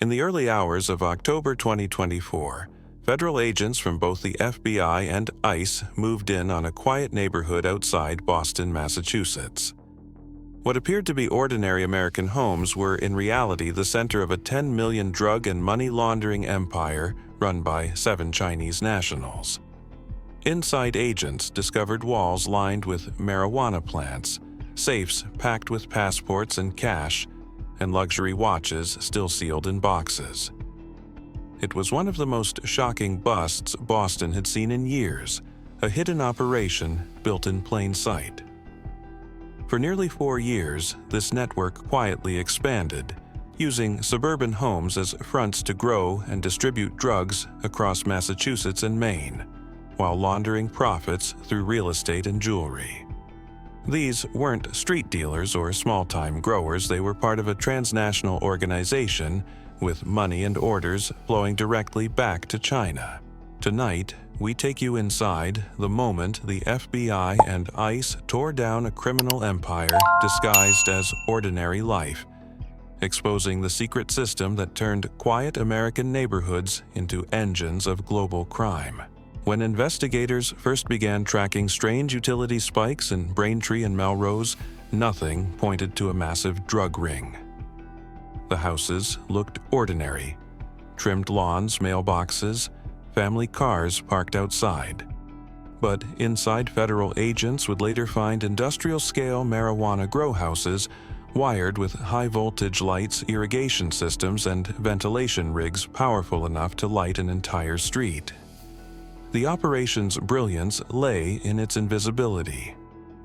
In the early hours of October 2024, federal agents from both the FBI and ICE moved in on a quiet neighborhood outside Boston, Massachusetts. What appeared to be ordinary American homes were in reality the center of a 10 million drug and money laundering empire run by 7 Chinese nationals. Inside agents discovered walls lined with marijuana plants, safes packed with passports and cash, and luxury watches still sealed in boxes. It was one of the most shocking busts Boston had seen in years, a hidden operation built in plain sight. For nearly 4 years, this network quietly expanded, using suburban homes as fronts to grow and distribute drugs across Massachusetts and Maine, while laundering profits through real estate and jewelry. These weren't street dealers or small-time growers. They were part of a transnational organization with money and orders flowing directly back to China. Tonight, we take you inside the moment the FBI and ICE tore down a criminal empire disguised as ordinary life, exposing the secret system that turned quiet American neighborhoods into engines of global crime. When investigators first began tracking strange utility spikes in Braintree and Melrose, nothing pointed to a massive drug ring. The houses looked ordinary: trimmed lawns, mailboxes, family cars parked outside. But inside, federal agents would later find industrial-scale marijuana grow houses wired with high-voltage lights, irrigation systems, and ventilation rigs powerful enough to light an entire street. The operation's brilliance lay in its invisibility.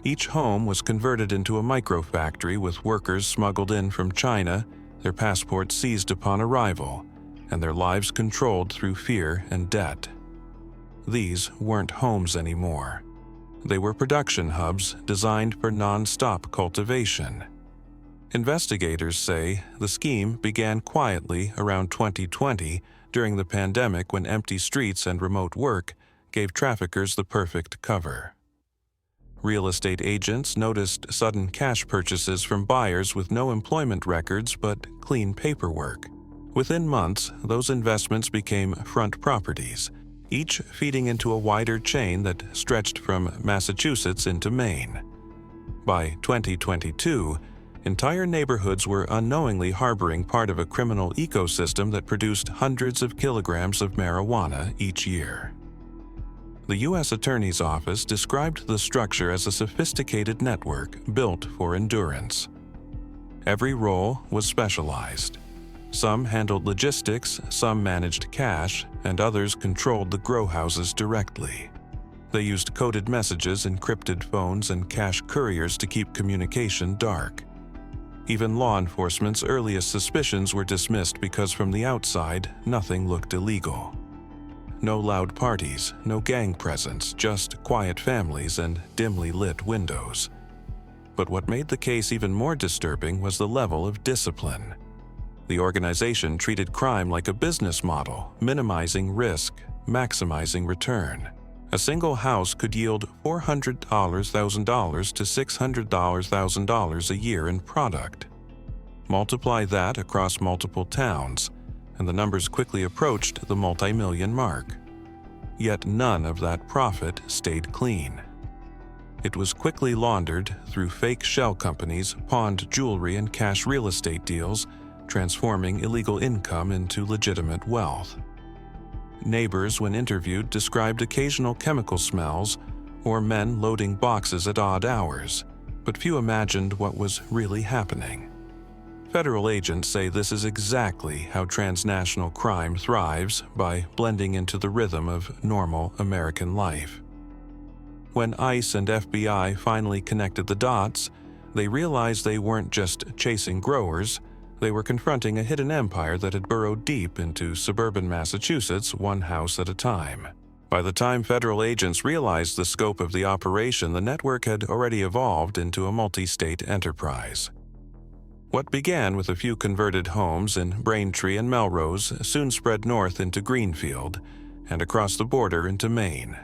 Each home was converted into a microfactory with workers smuggled in from China, their passports seized upon arrival, and their lives controlled through fear and debt. These weren't homes anymore. They were production hubs designed for non-stop cultivation. Investigators say the scheme began quietly around 2020 during the pandemic, when empty streets and remote work gave traffickers the perfect cover. Real estate agents noticed sudden cash purchases from buyers with no employment records but clean paperwork. Within months, those investments became front properties, each feeding into a wider chain that stretched from Massachusetts into Maine. By 2022, entire neighborhoods were unknowingly harboring part of a criminal ecosystem that produced hundreds of kilograms of marijuana each year. The U.S. Attorney's Office described the structure as a sophisticated network built for endurance. Every role was specialized. Some handled logistics, some managed cash, and others controlled the grow houses directly. They used coded messages, encrypted phones, and cash couriers to keep communication dark. Even law enforcement's earliest suspicions were dismissed because from the outside, nothing looked illegal. No loud parties, no gang presence, just quiet families and dimly lit windows. But what made the case even more disturbing was the level of discipline. The organization treated crime like a business model, minimizing risk, maximizing return. A single house could yield $400,000 to $600,000 a year in product. Multiply that across multiple towns, and the numbers quickly approached the multi-million mark. Yet none of that profit stayed clean. It was quickly laundered through fake shell companies, pawned jewelry, and cash real estate deals, transforming illegal income into legitimate wealth. Neighbors, when interviewed, described occasional chemical smells or men loading boxes at odd hours, but few imagined what was really happening. Federal agents say this is exactly how transnational crime thrives, by blending into the rhythm of normal American life. When ICE and FBI finally connected the dots, they realized they weren't just chasing growers. They were confronting a hidden empire that had burrowed deep into suburban Massachusetts, one house at a time. By the time federal agents realized the scope of the operation, the network had already evolved into a multi-state enterprise. What began with a few converted homes in Braintree and Melrose soon spread north into Greenfield and across the border into Maine.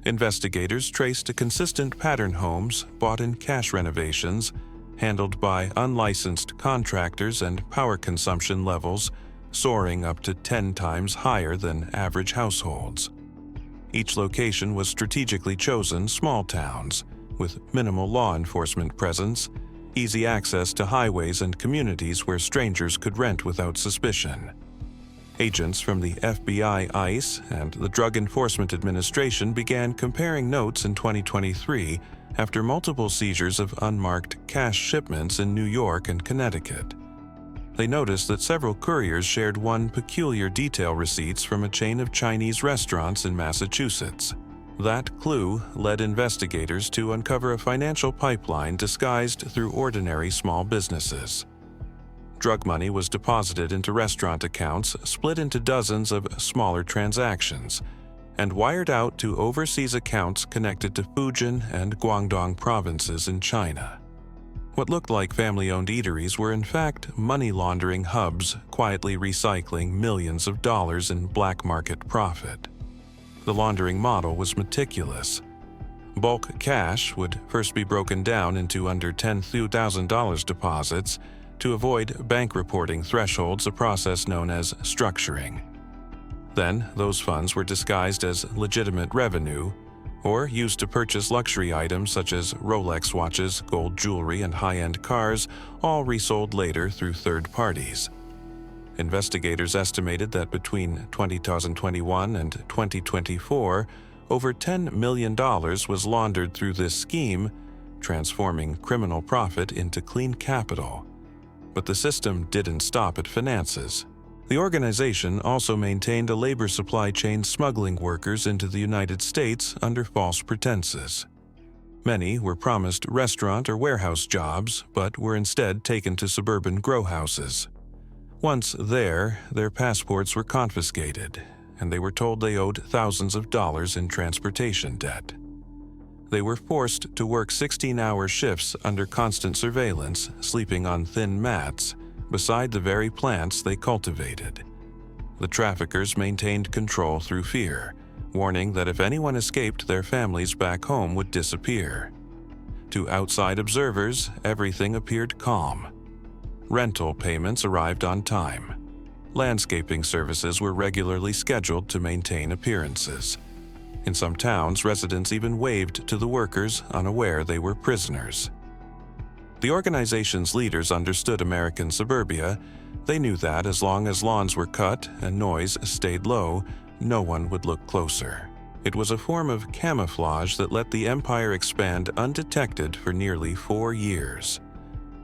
Investigators traced a consistent pattern: homes bought in cash renovations, handled by unlicensed contractors, and power consumption levels soaring up to 10 times higher than average households. Each location was strategically chosen small towns, with minimal law enforcement presence, easy access to highways and communities where strangers could rent without suspicion. Agents from the FBI, ICE, and the Drug Enforcement Administration began comparing notes in 2023 after multiple seizures of unmarked cash shipments in New York and Connecticut. They noticed that several couriers shared one peculiar detail receipts from a chain of Chinese restaurants in Massachusetts. That clue led investigators to uncover a financial pipeline disguised through ordinary small businesses. Drug money was deposited into restaurant accounts, split into dozens of smaller transactions, and wired out to overseas accounts connected to Fujian and Guangdong provinces in China. What looked like family-owned eateries were in fact money laundering hubs quietly recycling millions of dollars in black market profit. The laundering model was meticulous. Bulk cash would first be broken down into under $10,000 deposits to avoid bank reporting thresholds, a process known as structuring. Then, those funds were disguised as legitimate revenue or used to purchase luxury items such as Rolex watches, gold jewelry, and high-end cars, all resold later through third parties. Investigators estimated that between 2021 and 2024, over $10 million was laundered through this scheme, transforming criminal profit into clean capital. But the system didn't stop at finances. The organization also maintained a labor supply chain smuggling workers into the United States under false pretenses. Many were promised restaurant or warehouse jobs, but were instead taken to suburban grow houses. Once there, their passports were confiscated, and they were told they owed thousands of dollars in transportation debt. They were forced to work 16-hour shifts under constant surveillance, sleeping on thin mats, beside the very plants they cultivated. The traffickers maintained control through fear, warning that if anyone escaped, their families back home would disappear. To outside observers, everything appeared calm. Rental payments arrived on time. Landscaping services were regularly scheduled to maintain appearances. In some towns, residents even waved to the workers, unaware they were prisoners. The organization's leaders understood American suburbia. They knew that as long as lawns were cut and noise stayed low, no one would look closer. It was a form of camouflage that let the empire expand undetected for nearly 4 years.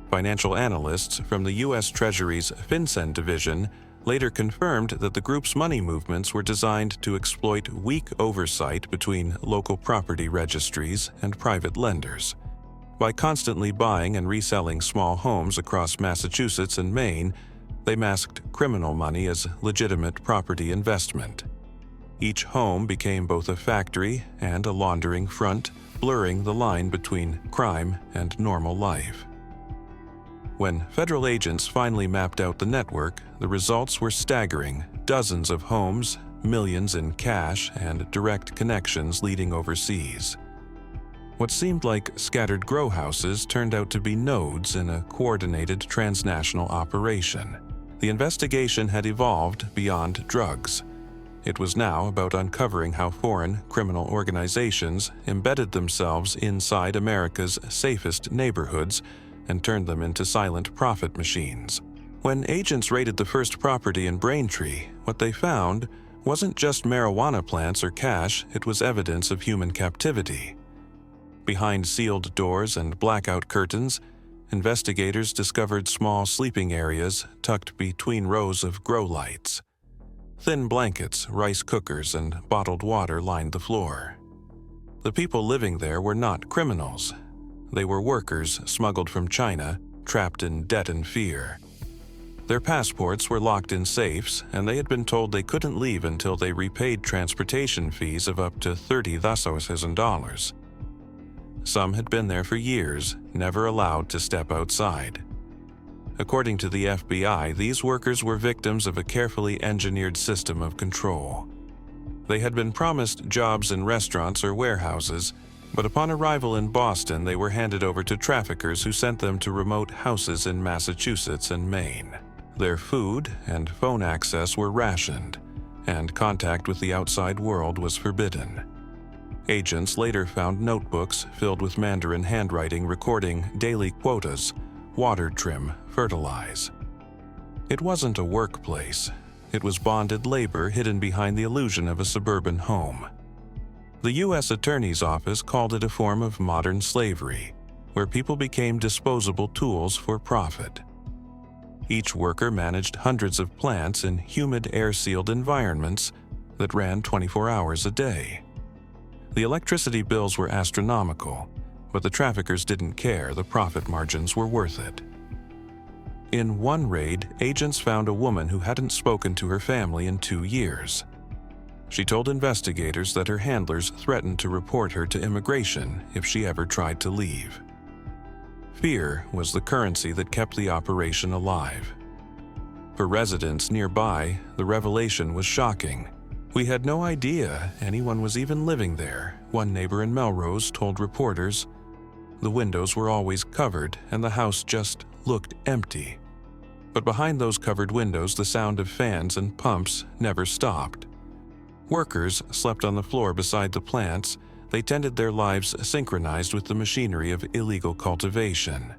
Financial analysts from the U.S. Treasury's FinCEN division later confirmed that the group's money movements were designed to exploit weak oversight between local property registries and private lenders. By constantly buying and reselling small homes across Massachusetts and Maine, they masked criminal money as legitimate property investment. Each home became both a factory and a laundering front, blurring the line between crime and normal life. When federal agents finally mapped out the network, the results were staggering: dozens of homes, millions in cash, and direct connections leading overseas. What seemed like scattered grow houses turned out to be nodes in a coordinated transnational operation. The investigation had evolved beyond drugs. It was now about uncovering how foreign criminal organizations embedded themselves inside America's safest neighborhoods and turned them into silent profit machines. When agents raided the first property in Braintree, what they found wasn't just marijuana plants or cash, it was evidence of human captivity. Behind sealed doors and blackout curtains, investigators discovered small sleeping areas tucked between rows of grow lights. Thin blankets, rice cookers, and bottled water lined the floor. The people living there were not criminals. They were workers smuggled from China, trapped in debt and fear. Their passports were locked in safes, and they had been told they couldn't leave until they repaid transportation fees of up to $30,000. Some had been there for years, never allowed to step outside. According to the FBI, these workers were victims of a carefully engineered system of control. They had been promised jobs in restaurants or warehouses, but upon arrival in Boston, they were handed over to traffickers who sent them to remote houses in Massachusetts and Maine. Their food and phone access were rationed, and contact with the outside world was forbidden. Agents later found notebooks filled with Mandarin handwriting recording daily quotas: water trim, fertilize. It wasn't a workplace. It was bonded labor hidden behind the illusion of a suburban home. The U.S. Attorney's Office called it a form of modern slavery, where people became disposable tools for profit. Each worker managed hundreds of plants in humid, air-sealed environments that ran 24 hours a day. The electricity bills were astronomical, but the traffickers didn't care. The profit margins were worth it. In one raid, agents found a woman who hadn't spoken to her family in 2 years. She told investigators that her handlers threatened to report her to immigration if she ever tried to leave. Fear was the currency that kept the operation alive. For residents nearby, the revelation was shocking. "We had no idea anyone was even living there," one neighbor in Melrose told reporters. "The windows were always covered and the house just looked empty." But behind those covered windows, the sound of fans and pumps never stopped. Workers slept on the floor beside the plants. They tended their lives synchronized with the machinery of illegal cultivation.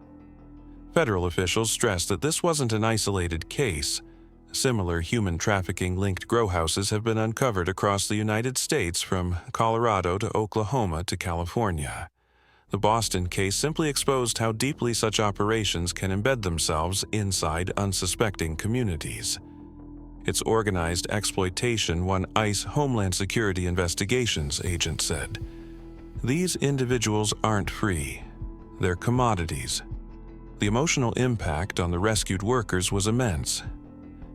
Federal officials stressed that this wasn't an isolated case. Similar human trafficking-linked grow houses have been uncovered across the United States, from Colorado to Oklahoma to California. The Boston case simply exposed how deeply such operations can embed themselves inside unsuspecting communities. Its organized exploitation won ICE Homeland Security investigations, agents said. "These individuals aren't free. They're commodities." The emotional impact on the rescued workers was immense.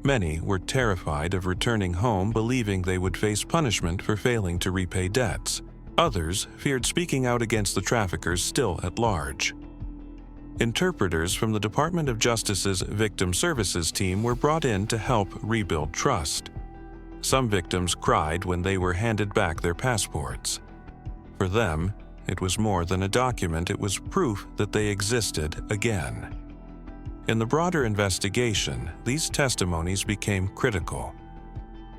Many were terrified of returning home, believing they would face punishment for failing to repay debts. Others feared speaking out against the traffickers still at large. Interpreters from the Department of Justice's Victim Services team were brought in to help rebuild trust. Some victims cried when they were handed back their passports. For them, it was more than a document. It was proof that they existed again. In the broader investigation, these testimonies became critical.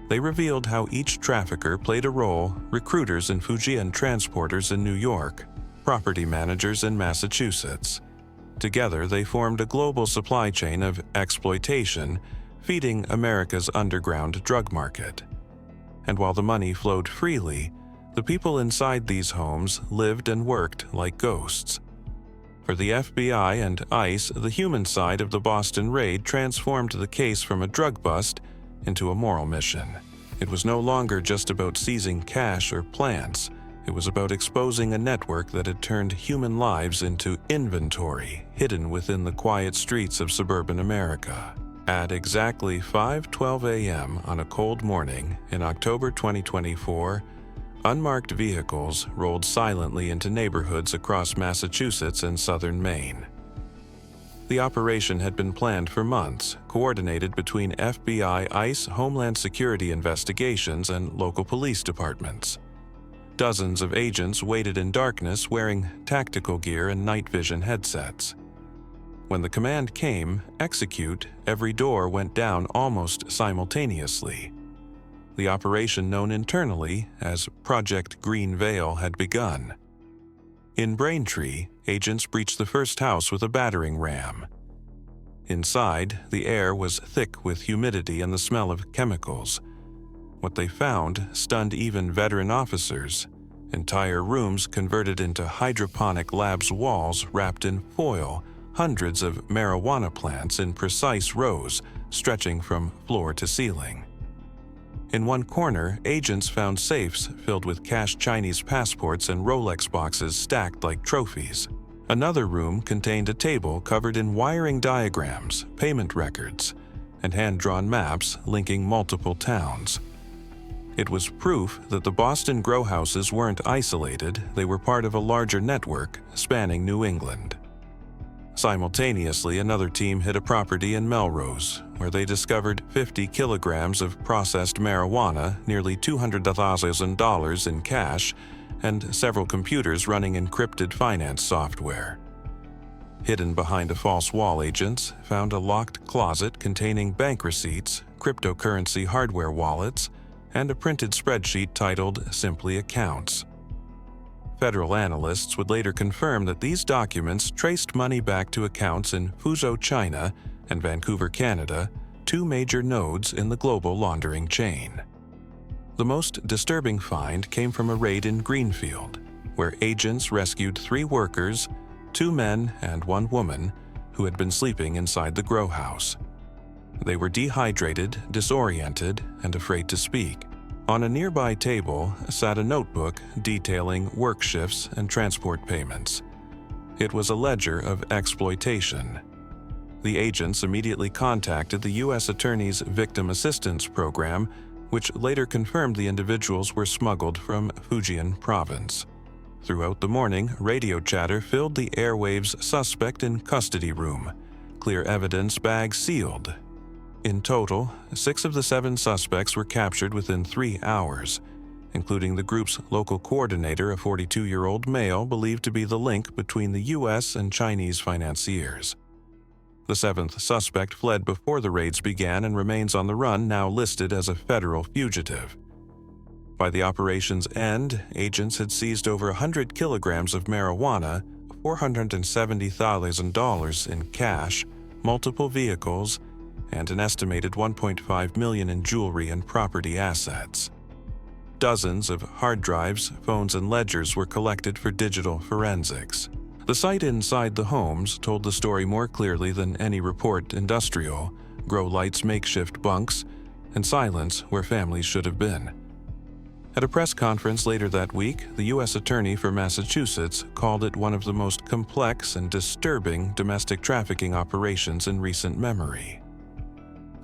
They revealed how each trafficker played a role: recruiters in Fujian, transporters in New York, property managers in Massachusetts. Together, they formed a global supply chain of exploitation, feeding America's underground drug market. And while the money flowed freely, the people inside these homes lived and worked like ghosts. For the FBI and ICE, the human side of the Boston raid transformed the case from a drug bust into a moral mission. It was no longer just about seizing cash or plants. It was about exposing a network that had turned human lives into inventory hidden within the quiet streets of suburban America. At exactly 5:12 a.m. on a cold morning in October 2024, unmarked vehicles rolled silently into neighborhoods across Massachusetts and southern Maine. The operation had been planned for months, coordinated between FBI, ICE, Homeland Security investigations, and local police departments. Dozens of agents waited in darkness, wearing tactical gear and night vision headsets. When the command came, execute, every door went down almost simultaneously. The operation known internally as Project Green Veil had begun. In Braintree, agents breached the first house with a battering ram. Inside, the air was thick with humidity and the smell of chemicals. What they found stunned even veteran officers. Entire rooms converted into hydroponic labs, walls wrapped in foil, hundreds of marijuana plants in precise rows, stretching from floor to ceiling. In one corner, agents found safes filled with cashed Chinese passports and Rolex boxes stacked like trophies. Another room contained a table covered in wiring diagrams, payment records, and hand-drawn maps linking multiple towns. It was proof that the Boston grow houses weren't isolated. They were part of a larger network spanning New England. Simultaneously, another team hit a property in Melrose, where they discovered 50 kilograms of processed marijuana, nearly $200,000 in cash, and several computers running encrypted finance software. Hidden behind a false wall, agents found a locked closet containing bank receipts, cryptocurrency hardware wallets, and a printed spreadsheet titled simply Accounts. Federal analysts would later confirm that these documents traced money back to accounts in Fuzhou, China, and Vancouver, Canada, two major nodes in the global laundering chain. The most disturbing find came from a raid in Greenfield, where agents rescued 3 workers, 2 men and 1 woman, who had been sleeping inside the grow house. They were dehydrated, disoriented, and afraid to speak. On a nearby table sat a notebook detailing work shifts and transport payments. It was a ledger of exploitation. The agents immediately contacted the U.S. Attorney's Victim Assistance Program, which later confirmed the individuals were smuggled from Fujian Province. Throughout the morning, radio chatter filled the airwaves suspect in custody room, clear evidence bag sealed. In total, 6 of the 7 suspects were captured within 3 hours, including the group's local coordinator, a 42-year-old male believed to be the link between the U.S. and Chinese financiers. The 7th suspect fled before the raids began and remains on the run, now listed as a federal fugitive. By the operation's end, agents had seized over 100 kilograms of marijuana, $470,000 in cash, multiple vehicles, and an estimated $1.5 million in jewelry and property assets. Dozens of hard drives, phones, and ledgers were collected for digital forensics. The site inside the homes told the story more clearly than any report. Industrial, grow lights, makeshift bunks, and silence where families should have been. At a press conference later that week, the U.S. Attorney for Massachusetts called it one of the most complex and disturbing domestic trafficking operations in recent memory.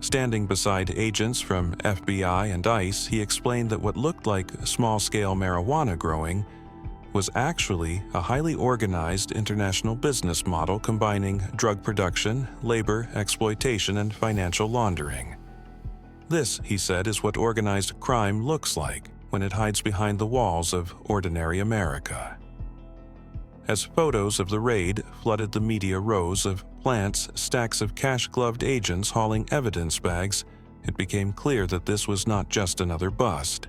Standing beside agents from FBI and ICE, he explained that what looked like small-scale marijuana growing was actually a highly organized international business model combining drug production, labor exploitation, and financial laundering. This, he said, is what organized crime looks like when it hides behind the walls of ordinary America. As photos of the raid flooded the media, rows of plants, stacks of cash-gloved agents hauling evidence bags, it became clear that this was not just another bust.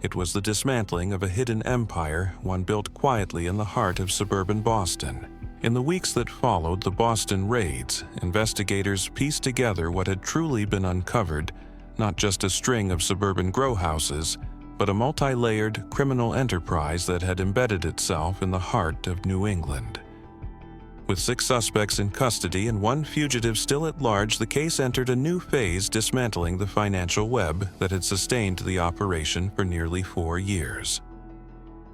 It was the dismantling of a hidden empire, one built quietly in the heart of suburban Boston. In the weeks that followed the Boston raids, investigators pieced together what had truly been uncovered, not just a string of suburban grow houses, but a multi-layered criminal enterprise that had embedded itself in the heart of New England. With 6 suspects in custody and 1 fugitive still at large, the case entered a new phase, dismantling the financial web that had sustained the operation for nearly 4 years.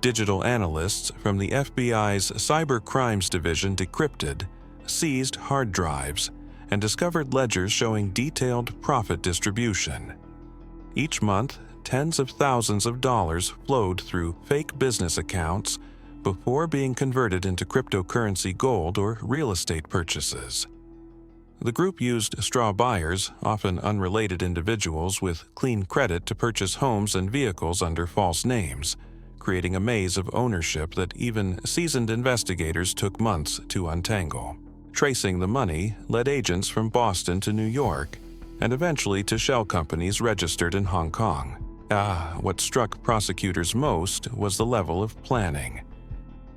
Digital analysts from the FBI's Cyber Crimes Division decrypted, seized hard drives, and discovered ledgers showing detailed profit distribution. Each month, tens of thousands of dollars flowed through fake business accounts before being converted into cryptocurrency, gold, or real estate purchases. The group used straw buyers, often unrelated individuals with clean credit, to purchase homes and vehicles under false names, creating a maze of ownership that even seasoned investigators took months to untangle. Tracing the money led agents from Boston to New York, and eventually to shell companies registered in Hong Kong. What struck prosecutors most was the level of planning.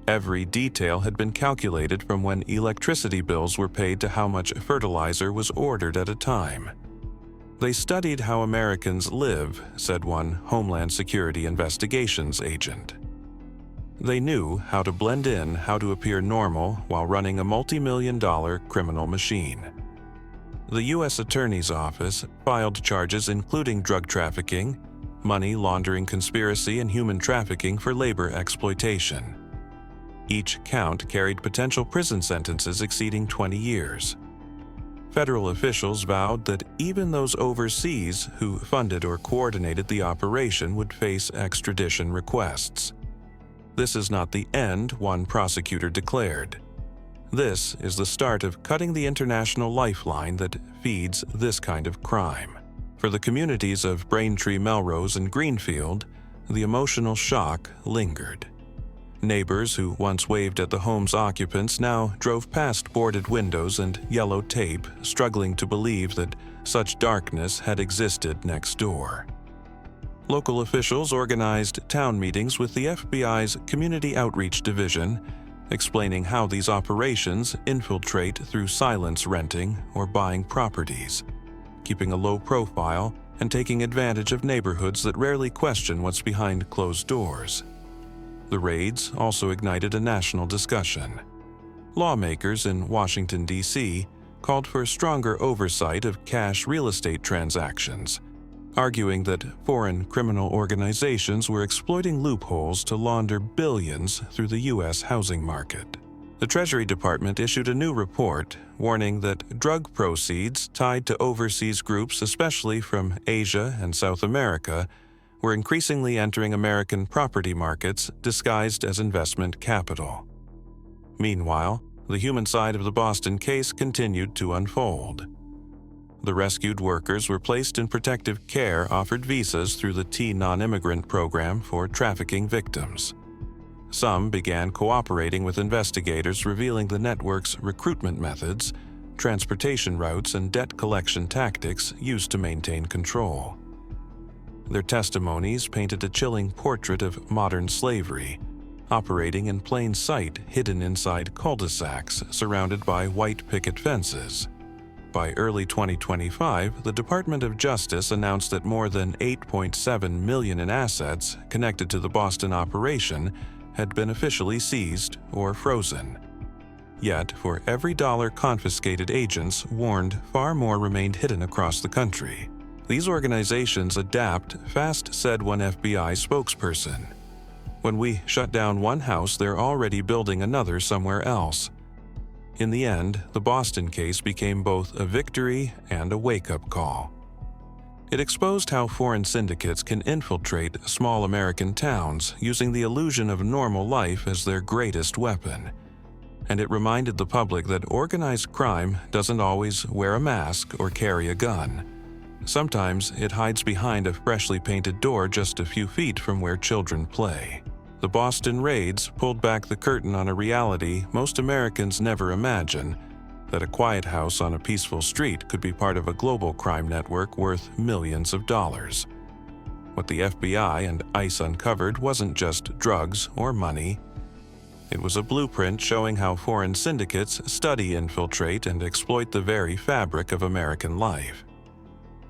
Every detail had been calculated, from when electricity bills were paid to how much fertilizer was ordered at a time. They studied how Americans live, said one Homeland Security investigations agent. They knew how to blend in, how to appear normal while running a multi-million-dollar criminal machine. The U.S. Attorney's Office filed charges including drug trafficking, money laundering conspiracy, and human trafficking for labor exploitation. Each count carried potential prison sentences exceeding 20 years. Federal officials vowed that even those overseas who funded or coordinated the operation would face extradition requests. This is not the end, one prosecutor declared. This is the start of cutting the international lifeline that feeds this kind of crime. For the communities of Braintree, Melrose, and Greenfield, the emotional shock lingered. Neighbors who once waved at the home's occupants now drove past boarded windows and yellow tape, struggling to believe that such darkness had existed next door. Local officials organized town meetings with the FBI's Community Outreach Division, explaining how these operations infiltrate through silence renting or buying properties, keeping a low profile and taking advantage of neighborhoods that rarely question what's behind closed doors. The raids also ignited a national discussion. Lawmakers in Washington, D.C. called for stronger oversight of cash real estate transactions, arguing that foreign criminal organizations were exploiting loopholes to launder billions through the U.S. housing market. The Treasury Department issued a new report warning that drug proceeds tied to overseas groups, especially from Asia and South America, were increasingly entering American property markets disguised as investment capital. Meanwhile, the human side of the Boston case continued to unfold. The rescued workers were placed in protective care, offered visas through the T non-immigrant program for trafficking victims. Some began cooperating with investigators, revealing the network's recruitment methods, transportation routes, and debt collection tactics used to maintain control. Their testimonies painted a chilling portrait of modern slavery, operating in plain sight, hidden inside cul-de-sacs surrounded by white picket fences. By early 2025, the Department of Justice announced that more than $8.7 million in assets connected to the Boston operation had been officially seized or frozen. Yet, for every dollar confiscated, agents warned far more remained hidden across the country. These organizations adapt fast, said one FBI spokesperson. When we shut down one house, they're already building another somewhere else. In the end, the Boston case became both a victory and a wake-up call. It exposed how foreign syndicates can infiltrate small American towns using the illusion of normal life as their greatest weapon. And it reminded the public that organized crime doesn't always wear a mask or carry a gun. Sometimes it hides behind a freshly painted door just a few feet from where children play. The Boston raids pulled back the curtain on a reality most Americans never imagine, that a quiet house on a peaceful street could be part of a global crime network worth millions of dollars. What the FBI and ICE uncovered wasn't just drugs or money. It was a blueprint showing how foreign syndicates study, infiltrate, and exploit the very fabric of American life.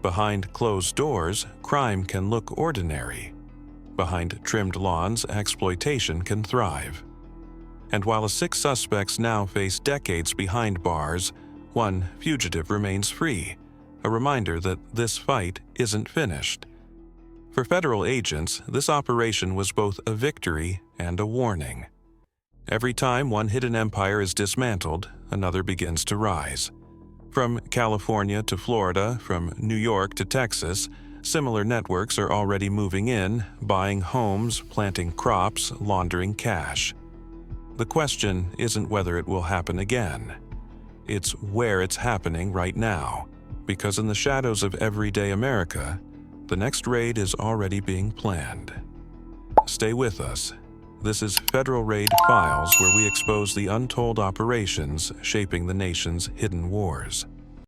Behind closed doors, crime can look ordinary. Behind trimmed lawns, exploitation can thrive. And while the 6 suspects now face decades behind bars, one fugitive remains free, a reminder that this fight isn't finished. For federal agents, this operation was both a victory and a warning. Every time one hidden empire is dismantled, another begins to rise. From California to Florida, from New York to Texas, similar networks are already moving in, buying homes, planting crops, laundering cash. The question isn't whether it will happen again. It's where it's happening right now, because in the shadows of everyday America, the next raid is already being planned. Stay with us. This is Federal Raid Files, where we expose the untold operations shaping the nation's hidden wars.